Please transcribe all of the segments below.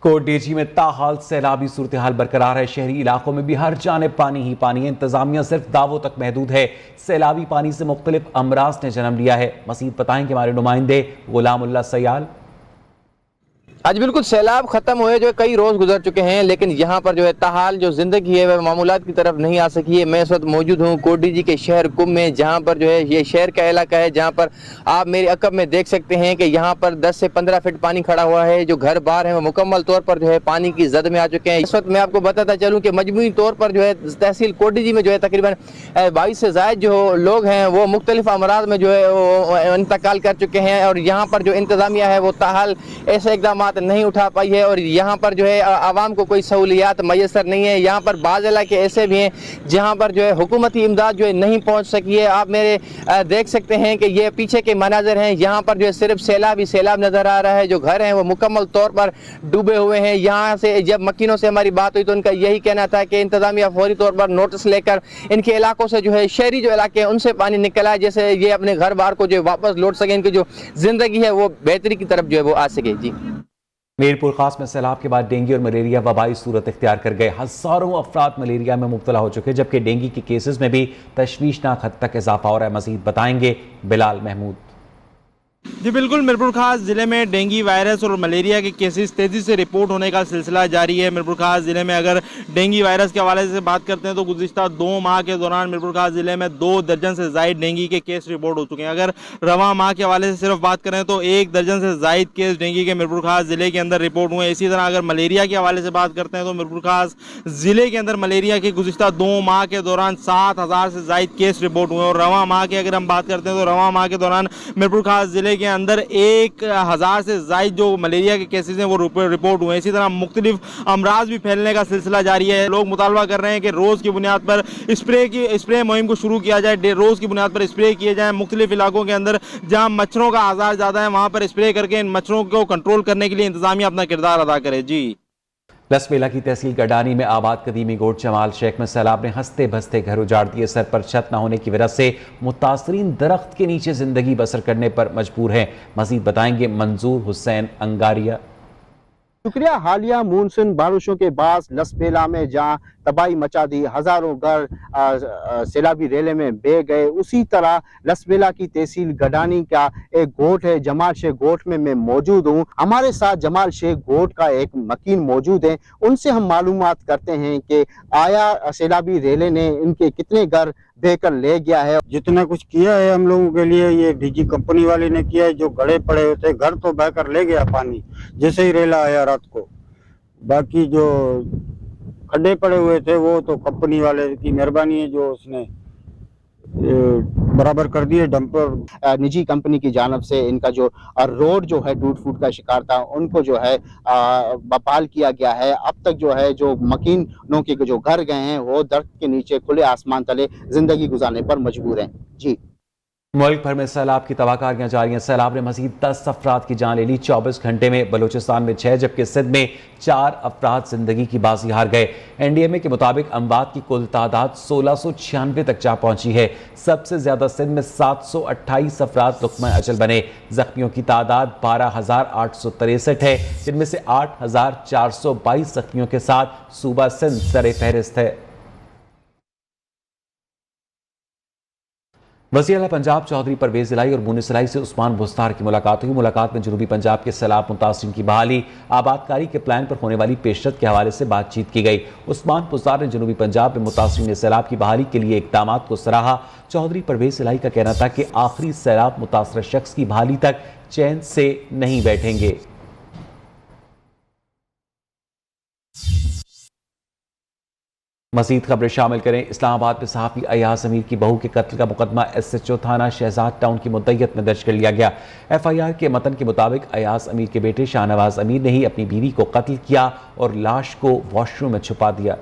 कोटडीजी में ताहाल सैलाबी सूरत हाल बरकरार है। शहरी इलाकों में भी हर जानिब पानी ही पानी है। इंतजामिया सिर्फ दावों तक महदूद है। सैलाबी पानी से मुख्तलिफ अमराज ने जन्म लिया है। मजीद बताएंगे हमारे नुमाइंदे गुलामुल्लाह सयाल। आज बिल्कुल सैलाब खत्म हुए जो कई रोज गुजर चुके हैं, लेकिन यहाँ पर जो है ताहाल जो जिंदगी है वह मामूलात की तरफ नहीं आ सकी है। मैं इस वक्त मौजूद हूँ कोटडीजी के शहर कुम में, जहाँ पर जो है ये शहर का इलाका है, जहाँ पर आप मेरे अकब में देख सकते हैं कि यहाँ पर 10 से 15 फीट पानी खड़ा हुआ है। जो घर बार है वो मुकम्मल तौर पर जो है पानी की जद में आ चुके हैं। इस वक्त मैं आपको बताता चलूँ कि मजमूई तौर पर जो है तहसील कोटडीजी में जो है तकरीबन 22 से ज़ायद जो लोग हैं वो मुख्तलिफ अमराज में जो है वो इंतकाल कर चुके हैं। और यहाँ पर जो इंतजामिया है वो ताहाल ऐसे इकदाम नहीं उठा पाई है और यहाँ पर जो है आवाम को कोई सहूलियात मैसर नहीं है। यहाँ पर बाज़ इलाके ऐसे भी हैं जहाँ पर जो है हुकूमती इमदाद जो है नहीं पहुँच सकी है। आप मेरे देख सकते हैं कि ये पीछे के मनाजर हैं, यहाँ पर जो है सिर्फ सैलाब ही सैलाब नज़र आ रहा है। जो घर हैं वो मुकम्मल तौर पर डूबे हुए हैं। यहाँ से जब मकीनों से हमारी बात हुई तो उनका यही कहना था कि इंतजामिया फौरी तौर पर नोटिस लेकर इनके इलाकों से जो है शहरी जो इलाके हैं उनसे पानी निकला है, जैसे ये अपने घर बार को जो वापस लौट सके, इनकी जो जिंदगी है वो बेहतरी की तरफ जो है वो आ सके। जी, मीरपुर खास में सैलाब के बाद डेंगू और मलेरिया वबाई सूरत इख्तियार कर गए। हज़ारों अफराद मलेरिया में मुब्तला हो चुके, जबकि डेंगू के केसेस में भी तशवीशनाक हद तक इजाफा हो रहा है। मजीद बताएंगे बिलाल महमूद। जी बिल्कुल, मीरपुर खास ज़िले में डेंगू वायरस और मलेरिया के केसेस तेज़ी से रिपोर्ट होने का सिलसिला जारी है। मीरपुर खास ज़िले में अगर डेंगू वायरस के हवाले से बात करते हैं तो गुज़िश्ता 2 माह के दौरान मीरपुर खास ज़िले में 2 दर्जन से ज़ायद डेंगू के केस रिपोर्ट हो चुके हैं। अगर रवा माह के हवाले से सिर्फ बात करें तो 1 दर्जन से ज़ायद केस डेंगू के मीरपुर खास ज़िले के अंदर रिपोर्ट हुए। इसी तरह अगर मलेरिया के हवाले से बात करते हैं तो मीरपुर खास ज़िले के अंदर मलेरिया के गुज़िश्ता 2 माह के दौरान 7000 से ज़ायद केस रिपोर्ट हुए। और रवा माह की अगर हम बात करते हैं तो रवा माह के दौरान मीरपुर खास ज़िले के अंदर 1000 से ज़ायद जो मलेरिया के केसेस हैं वो रिपोर्ट हुए। इसी तरह मुख्तलिफ अमराज भी फैलने का सिलसिला जारी है। लोग मुतालबा कर रहे हैं कि रोज़ की बुनियाद पर स्प्रे मुहिम को शुरू किया जाए, रोज़ की बुनियाद पर स्प्रे किए जाए। मुख्तलिफ इलाकों के अंदर जहाँ मच्छरों का आज़ार ज़्यादा है वहाँ पर स्प्रे करके इन मच्छरों को कंट्रोल करने के लिए इंतजामिया अपना किरदार अदा करे। जी, लसबेला की तहसील गडानी में आबाद कदीमी गोट जमाल शेख में सैलाब ने हंसते भसते घर उजाड़ दिए। सर पर छत न होने की वजह से मुतासरीन दरख्त के नीचे जिंदगी बसर करने पर मजबूर हैं। मजीद बताएंगे मंजूर हुसैन अंगारिया। शुक्रिया। हालिया मानसून बारिशों के बाद लसबेला में जहां तबाही मचा दी, हजारों घर सैलाबी रेले में बह गए, उसी तरह लसबेला की तहसील गडानी का एक गोट है, जमाल शेख गोट में मैं मौजूद हूं। हमारे साथ जमाल शेख गोट का एक मकीन मौजूद है, उनसे हम मालूमात करते हैं कि आया सैलाबी रेले ने इनके कितने घर बहकर ले गया है। जितना कुछ किया है हम लोगों के लिए ये डीजी कंपनी वाले ने किया है। जो गड़े पड़े होते घर तो बहकर ले गया पानी जैसे ही रेला आया रात को। बाकी जो खड्डे पड़े हुए थे वो तो कंपनी वाले की मेहरबानी है जो उसने बराबर कर दिए। डंपर निजी कंपनी की जानब से इनका जो रोड जो है टूट फूट का शिकार था उनको जो है बहाल किया गया है। अब तक जो है जो मकीनों के जो घर गए हैं वो दरख्त के नीचे खुले आसमान तले जिंदगी गुजारने पर मजबूर हैं। जी, मुल्क भर में सैलाब की तबाहकारियां जारी हैं। सैलाब ने मजीद 10 अफराद की जान ले ली। 24 घंटे में बलूचिस्तान में 6 जबकि सिंध में 4 अफराद जिंदगी की बाजी हार गए। NDMA के मुताबिक अमवात की कुल तादाद 1696 तक जा पहुंची है। सबसे ज्यादा सिंध में 728 अफराद लुक़्मा अजल बने। जख्मियों की तादाद 12863 है, जिनमें से 8422 जख्मियों के साथ सूबा सिंध सरे फहरिस्त है। वज़ीर आला पंजाब चौधरी परवेज़ इलाही और मुनीस इलाही से उस्मान बुस्तार की मुलाकात हुई। मुलाकात में जनूबी पंजाब के सैलाब मुतासिरीन की बहाली, आबादकारी के प्लान पर होने वाली पेशरत के हवाले से बातचीत की गई। उस्मान बुस्तार ने जनूबी पंजाब में मुतासिरीन सैलाब की बहाली के लिए इक़दाम को सराहा। चौधरी परवेज़ इलाही का कहना था कि आखिरी सैलाब मुतासर शख्स की बहाली तक चैन से नहीं बैठेंगे। मज़ीद खबरें शामिल करें। इस्लामाबाद में सहाफ़ी अयाज अमीर की बहू के कत्ल का मुकदमा SHO थाना शहजाद टाउन की मुद्दईयत में दर्ज कर लिया गया। FIR के मतन के मुताबिक अयाज अमीर के बेटे शाहनवाज अमीर ने ही अपनी बीवी को कत्ल किया और लाश को वॉशरूम में छुपा दिया।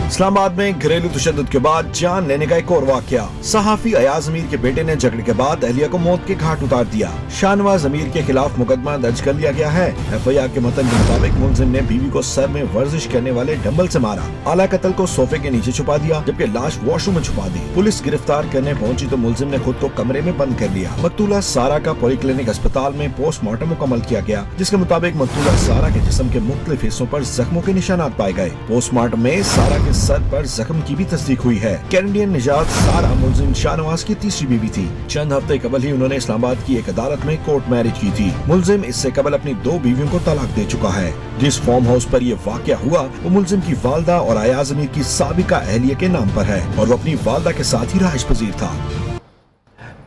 इस्लामाबाद में घरेलू तशद्दुद के बाद जान लेने का एक और वाकया। सहाफी अयाज अमीर के बेटे ने झगड़े के बाद अहलिया को मौत के घाट उतार दिया। शाहनवाज अमीर के खिलाफ मुकदमा दर्ज कर लिया गया है। FIR के मतन के मुताबिक मुलजिम ने बीवी को सर में वर्जिश करने वाले डंबल से मारा। आला कत्ल को सोफे के नीचे छुपा दिया, जबकि लाश वॉशरूम में छुपा दी। पुलिस गिरफ्तार करने पहुंची तो मुलजिम ने खुद को कमरे में बंद कर लिया। मकतूला सारा का पॉलीक्लिनिक अस्पताल में पोस्टमार्टम मुकम्मल किया गया, जिसके मुताबिक मकतूला सारा के जिस्म के मुख्तलिफ हिस्सों पर जख्मों के निशानात पाए गए। पोस्टमार्टम में सारा के सर पर जख्म की भी तस्दीक हुई है। कैनेडियन निजात सारा मुलजिम शाहनवाज की तीसरी बीवी थी। चंद हफ्ते कबल ही उन्होंने इस्लामाबाद की एक अदालत में कोर्ट मैरिज की थी। मुलजिम इससे कबल अपनी 2 बीवियों को तलाक दे चुका है। जिस फार्म हाउस पर ये वाकया हुआ वो मुलजिम की वालदा और अयाज अमीर की साबिका अहलिया के नाम पर है और वो अपनी वालदा के साथ ही रहायश पजीर था।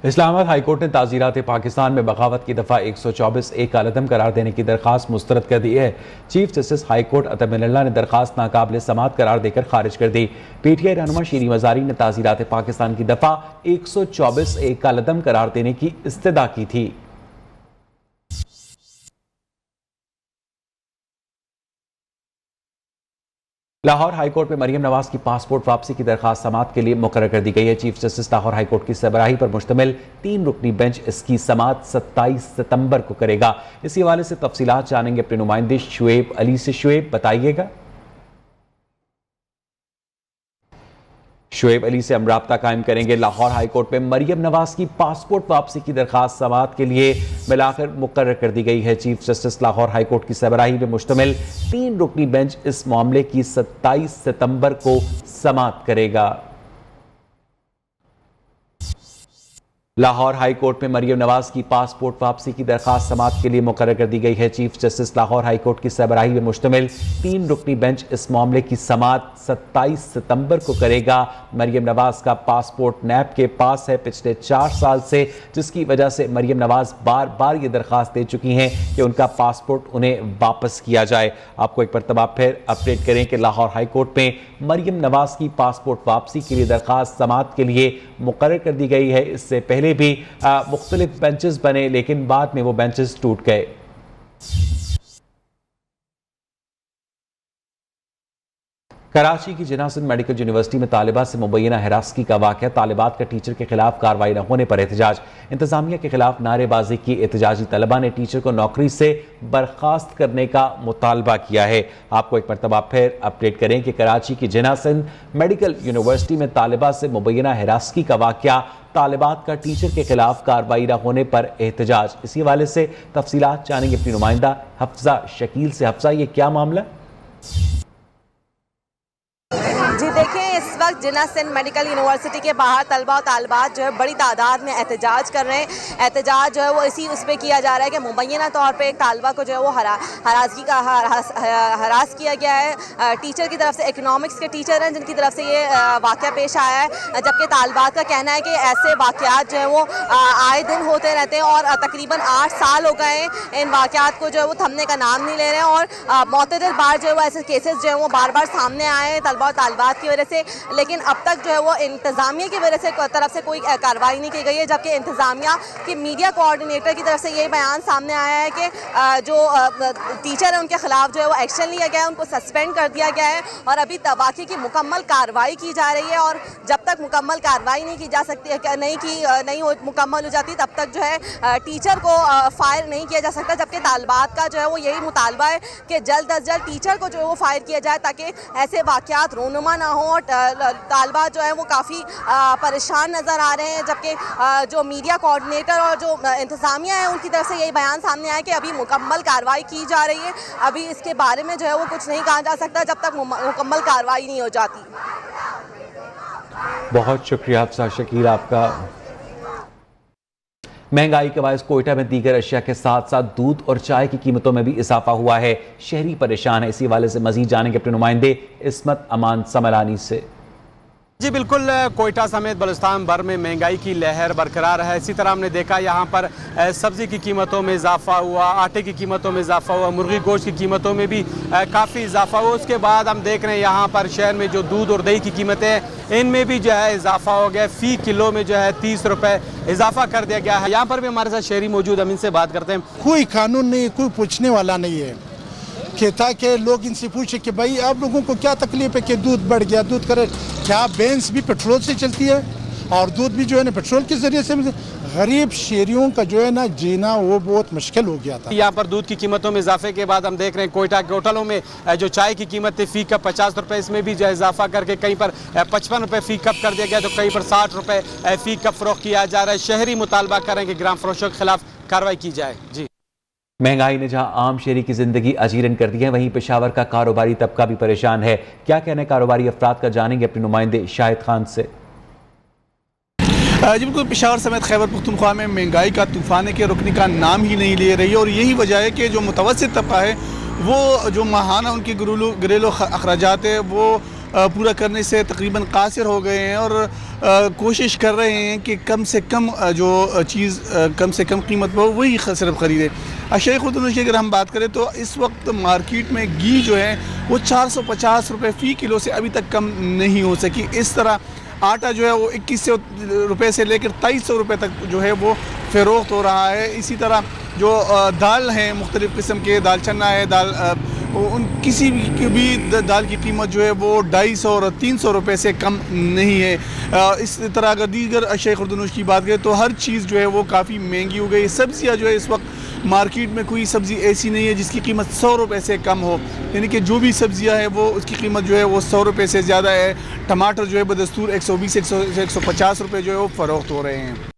इस्लामाबाद हाईकोर्ट ने ताज़ीरात पाकिस्तान में बगावत की दफ़ा 124 एक कालअदम करार देने की दरख्वास्त मुस्तरद कर दी है। चीफ जस्टिस हाईकोर्ट अतब मिनल्ला ने दरख्वास्त नाकाबिल समात करार देकर खारिज कर दी। PTI रहनुमा शीरी मज़ारी ने ताज़ीरात पाकिस्तान की दफ़ा 124 एक कालअदम करार देने की इस्तदा की थी। लाहौर हाईकोर्ट में मरियम नवाज की पासपोर्ट वापसी की दरखास्त समात के लिए मुकर्रर कर दी गई है। चीफ जस्टिस लाहौर हाईकोर्ट की सरबराही पर मुश्तमिल 3 रुकनी बेंच इसकी समात 27 सितंबर को करेगा। इसी हवाले से तफसीलात जानेंगे अपने नुमाइंदे शुएब अली से। शुएब, बताइएगा। शुएब अली से हम राब्ता कायम करेंगे। लाहौर हाईकोर्ट में मरियम नवाज की पासपोर्ट वापसी की दरखास्त समात के लिए मिलाकर मुकर्रर कर दी गई है। चीफ जस्टिस लाहौर हाईकोर्ट की सरबराही में मुश्तमिल 3 रुकनी बेंच इस मामले की 27 सितंबर को समात करेगा। लाहौर हाई कोर्ट में मरियम नवाज की पासपोर्ट वापसी की दरखास्त समात के लिए मुकर्रर कर दी गई है। Chief justice Lahore high court की सरबराही में मुश्तमिल 3 रुकनी बेंच इस मामले की समात 27 सितंबर को करेगा। मरियम नवाज का पासपोर्ट नैब के पास है पिछले 4 साल से, जिसकी वजह से मरियम नवाज बार बार ये दरखास्त दे चुकी हैं कि उनका पासपोर्ट उन्हें वापस किया जाए। आपको एक मरतबा फिर अपडेट करें कि लाहौर हाई कोर्ट में मरियम नवाज की पासपोर्ट वापसी के लिए दरखास्त समात के लिए मुकर्रर कर दी गई है। इससे पहले भी मुख्तलिफ बेंचेस बने, लेकिन बाद में वो बेंचेस टूट गए। कराची की जिन्ना सिंध मेडिकल यूनिवर्सिटी में तालिबा से मुबैना हिरासगी का वाक़या, तालिबात का टीचर के खिलाफ कार्रवाई न होने पर एहतजाज। इंतजामिया के खिलाफ नारेबाजी की एहतजाजी तलबा ने टीचर को नौकरी से बर्खास्त करने का मुतालबा किया है। आपको एक मरतबा फिर अपडेट करें कि कराची की जिन्ना सिंध मेडिकल यूनिवर्सिटी में तालिबा से मुबैना हिरासगी का वाक़या, तालिबात का टीचर के खिलाफ कार्रवाई न होने पर एहतजाज। इसी हवाले से तफसीलात जानेंगे अपनी नुमाइंदा हफ्जा शकील से। हफ्जा, ये क्या मामला? जी देखिए, इस वक्त जिन्ना सिंध मेडिकल यूनिवर्सिटी के बाहर तलबा और तालिबात जो है बड़ी तादाद में एहतजाज कर रहे हैं। एहतजाज जो है वो इसी उस पर किया जा रहा है कि मुबैना तौर पे एक तालिबा को जो है वो हरासगी का हरास किया गया है। टीचर की तरफ से, इकोनॉमिक्स के टीचर हैं जिनकी तरफ से ये वाक़या पेश आया है, जबकि तालिबात का कहना है कि ऐसे वाक़यात जो है वो आए दिन होते रहते हैं और तकरीबन 8 साल हो गए इन वाक़यात को जो है वो थमने का नाम नहीं ले रहे हैं। और मुतअद्दिद बार जो है वो ऐसे केसेस जो है वो बार बार सामने आए हैं तलबा और तालिबात की वजह से, लेकिन अब तक जो है वो इंतज़ामिया की वजह से तरफ से कोई कार्रवाई नहीं की गई है। जबकि इंतज़ामिया के मीडिया कोऑर्डिनेटर की तरफ से ये बयान सामने आया है कि जो टीचर है उनके खिलाफ जो है वो एक्शन लिया गया है, उनको सस्पेंड कर दिया गया है और अभी वाक़ये की मुकम्मल कार्रवाई की जा रही है। और जब तक मुकम्मल कार्रवाई नहीं की जा सकती, मुकम्मल हो जाती, तब तक जो है टीचर को फायर नहीं किया जा सकता। जबकि तालिबात का जो है वो यही मुतालबा है कि जल्द अज जल्द टीचर को जो है वो फायर किया जाए ताकि ऐसे वाक़यात रोनुमा ना हो। और तालिबात जो है वो काफ़ी परेशान नज़र आ रहे हैं, जबकि जो मीडिया कोऑर्डिनेटर और जो इंतज़ामिया है उनकी तरफ से यही बयान सामने आया कि अभी मुकम्मल कार्रवाई की जा रही है, अभी इसके बारे में जो है वो कुछ नहीं कहा जा सकता जब तक मुकम्मल कार्रवाई नहीं हो जाती। बहुत शुक्रिया अफसा शकील आपका। महंगाई के बायस कोयटा में दीगर अशिया के साथ साथ दूध और चाय की कीमतों में भी इजाफा हुआ है। शहरी परेशान है। इसी हवाले से मजीद जानेंगे अपने नुमाइंदे इस्मत अमान समलानी से। जी बिल्कुल, कोयटा समेत बलुस्तान भर में महंगाई की लहर बरकरार है। इसी तरह हमने देखा यहाँ पर सब्ज़ी की कीमतों में इजाफा हुआ, आटे की कीमतों में इजाफा हुआ, मुर्गी गोश्त की कीमतों में भी काफ़ी इजाफा हुआ। उसके बाद हम देख रहे हैं यहाँ पर शहर में जो दूध और दही की कीमतें हैं इनमें भी जो है इजाफा हो गया। फ़ी किलो में जो है 30 रुपये इजाफा कर दिया गया है। यहाँ पर भी हमारे साथ शहरी मौजूद, हम इनसे बात करते हैं। कोई कानून नहीं, कोई पूछने वाला नहीं है कि ताकि लोग इनसे पूछे कि भाई आप लोगों को क्या तकलीफ है कि दूध बढ़ गया, दूध करे क्या? भैंस भी पेट्रोल से चलती है और दूध भी जो है ना पेट्रोल के जरिए से। गरीब शहरियों का जो है ना जीना वो बहुत मुश्किल हो गया था। यहाँ पर दूध की कीमतों में इजाफे के बाद हम देख रहे हैं कोयटा के होटलों में जो चाय की कीमत थी फी कप 50 रुपए, इसमें भी जो है इजाफा करके कहीं पर 55 रुपए फी कप कर दिया गया, तो कहीं पर 60 रुपए फी कप फरोख्त किया जा रहा है। शहरी मुतालबा करें कि ग्राम फरोशों के खिलाफ कार्रवाई की जाए। जी, महंगाई ने जहां आम शहरी की जिंदगी अजीरन कर दी है, वहीं पेशावर का कारोबारी तबका भी परेशान है। क्या कहने कारोबारी अफराद का, जानेंगे अपने नुमाइंदे शाहिद खान से। जी बिल्कुल, पेशावर समेत खैबर पख्तूनख्वा में महंगाई का तूफान है कि रुकने का नाम ही नहीं ले रही है, और यही वजह है कि जो मुतवस्सित तबका है वो जो माहाना उनके घरेलू अखराजात है वो पूरा करने से तकरीबन कासिर हो गए हैं, और कोशिश कर रहे हैं कि कम से कम जो चीज़ कम से कम कीमत पर वही सिर्फ ख़रीदे। अशय खुदनोशी की अगर हम बात करें तो इस वक्त मार्केट में घी जो है वो 450 रुपये फ़ी किलो से अभी तक कम नहीं हो सकी। इस तरह आटा जो है वो 2100 रुपये से लेकर 2300 रुपये तक जो है वो फ़रोख्त हो रहा है। इसी तरह जो दाल हैं मुख्तलिफ़ किस्म के, दाल चना है, दाल उन किसी भी दाल की कीमत जो है वो 250 और 300 रुपये से कम नहीं है। इस तरह अगर दीगर अशय खुर्दनोश की बात करें तो हर चीज़ जो है वो काफ़ी महंगी हो गई। सब्ज़ियाँ जो है इस वक्त मार्केट में कोई सब्ज़ी ऐसी नहीं है जिसकी कीमत 100 रुपये से कम हो, यानी कि जो भी सब्ज़ियाँ हैं वो उसकी कीमत जो है वो 100 रुपये से ज़्यादा है। टमाटर जो है बदस्तूर 120 से 150 रुपये जो है वो फ़रोख्त हो रहे हैं।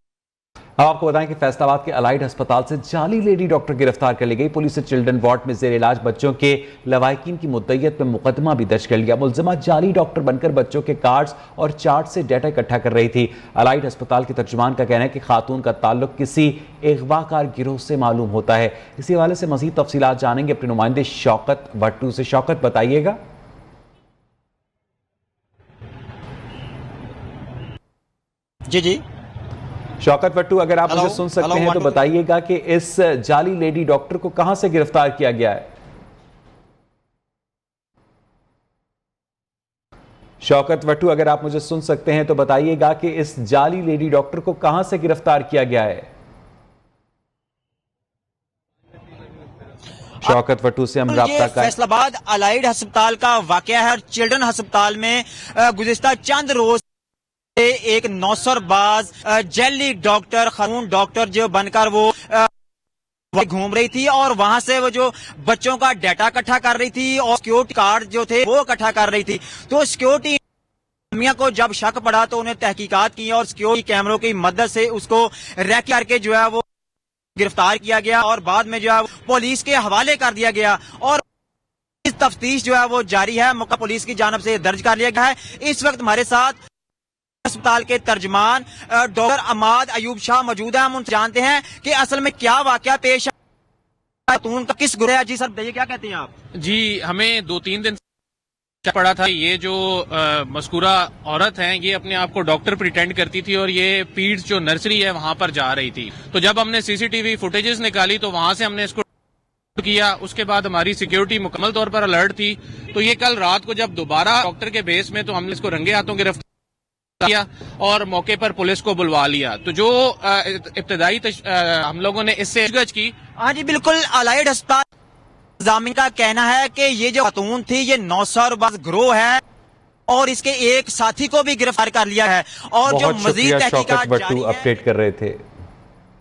अब आपको बताएं कि फैसलाबाद के अलाइड अस्पताल से जाली लेडी डॉक्टर गिरफ्तार कर ली गई। पुलिस ने चिल्ड्रन वार्ड में जेर इलाज बच्चों के लवाकिन की मुद्दइयत में मुकदमा भी दर्ज कर लिया। मुलजिमा जाली डॉक्टर बनकर बच्चों के कार्ड्स और चार्ट से डाटा इकट्ठा कर रही थी। अलाइड अस्पताल के तर्जुमान का कहना है कि खातून का ताल्लुक किसी अगवाकार गिरोह से मालूम होता है। इसी हवाले से मजीद तफसीलात जानेंगे अपने नुमाइंदे शौकत भट्टू से। शौकत, बताइएगा। जी शौकत भट्टू, अगर आप मुझे सुन सकते हैं तो बताइएगा कि इस जाली लेडी डॉक्टर को कहां से गिरफ्तार किया गया है। शौकत भट्टू, अगर आप मुझे सुन सकते हैं तो बताइएगा कि इस जाली लेडी डॉक्टर को कहां से गिरफ्तार किया गया है। शौकत भट्टू से हम राब्ता कर। फैसलाबाद अलाइड अस्पताल का वाकया है। चिल्ड्रन अस्पताल में गुज़िश्ता चंद रोज एक नौसरबाज जेली डॉक्टर, खातून डॉक्टर जो बनकर वो घूम रही थी और वहां से वो जो बच्चों का डाटा इकट्ठा कर रही थी और सिक्योरिटी कार्ड जो थे वो इकट्ठा कर रही थी। तो सिक्योरिटी को जब शक पड़ा तो उन्हें तहकीकात की और सिक्योरिटी कैमरों की मदद से उसको रैक करके जो है वो गिरफ्तार किया गया और बाद में जो है पुलिस के हवाले कर दिया गया और इस तफ्तीश जो है वो जारी है। मौका पुलिस की जानब से दर्ज कर लिया गया है। इस वक्त हमारे साथ अस्पताल के तर्जमान डॉक्टर अमाद अयूब शाह मौजूद है। हम उनसे जानते हैं कि असल में क्या वाकया पेश खातून का किस गुरे। जी सर बताइए, क्या कहते हैं आप? जी, हमें 2-3 दिन पड़ा था ये जो मस्कूरा औरत है ये अपने आप को डॉक्टर प्रिटेंड करती थी और ये पीड्स जो नर्सरी है वहां पर जा रही थी। तो जब हमने सीसीटीवी फुटेजेस निकाली तो वहां से हमने इसको किया। उसके बाद हमारी सिक्योरिटी मुकम्मल तौर पर अलर्ट थी। तो ये कल रात को जब दोबारा डॉक्टर के बेस में तो हमने इसको रंगे हाथों गिरफ्तार किया और मौके पर पुलिस को बुलवा लिया। तो जो इब्तदाई हम लोगों ने इससे गज की। हाँ जी बिल्कुल, अलाइड अस्पताल इंतजामिया का कहना है कि ये जो खातून थी ये नौसरबाज गिरोह है और इसके एक साथी को भी गिरफ्तार कर लिया है और जो मजीद तहकीकात जारी है। अपडेट कर रहे थे।